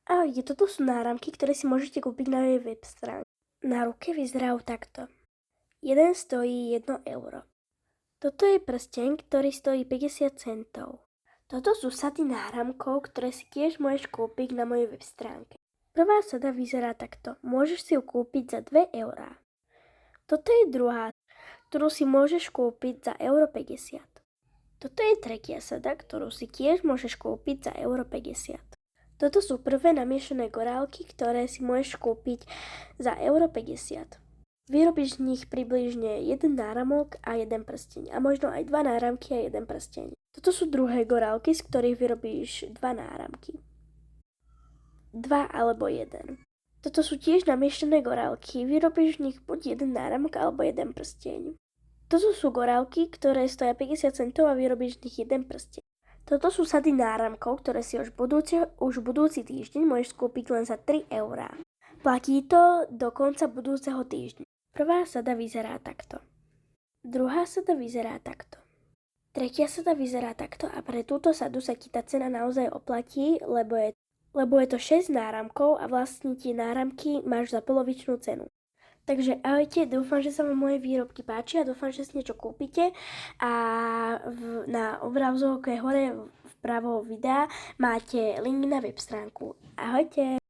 Ahojte, toto sú náramky, ktoré si môžete kúpiť na jej web stránke. Na ruke vyzerajú takto. Jeden stojí 1 euro. Toto je prsteň, ktorý stojí 50 centov. Toto sú sady náramkov, ktoré si tiež môžeš kúpiť na mojej web stránke. Prvá sada vyzerá takto. Môžeš si ju kúpiť za 2 eurá. Toto je druhá, ktorú si môžeš kúpiť za 1,50 €. Toto je tretia sada, ktorú si tiež môžeš kúpiť za 1,50 €. Toto sú prvé namiešané korálky, ktoré si môžeš kúpiť za 1,50 €. Vyrobíš z nich približne jeden náramok a jeden prsteň. A možno aj 2 náramky a jeden prsteň. Toto sú druhé korálky, z ktorých vyrobíš 2 náramky. 2 alebo 1. Toto sú tiež namiešané korálky. Vyrobíš z nich buď jeden náramok alebo jeden prsteň. Toto sú korálky, ktoré stoja 50 centov a vyrobíš z nich jeden prsteň. Toto sú sady náramkov, ktoré si už budúci týždeň môžeš kúpiť len za 3 eurá. Platí to do konca budúceho týždňa. Prvá sada vyzerá takto. Druhá sada vyzerá takto. Tretia sada vyzerá takto a pre túto sadu sa ti tá cena naozaj oplatí, lebo je to 6 náramkov a vlastne tie náramky máš za polovičnú cenu. Takže ahojte, dúfam, že sa vám moje výrobky páčia, dúfam, že si niečo kúpite a na obrazovke hore vpravo videa máte link na web stránku. Ahojte!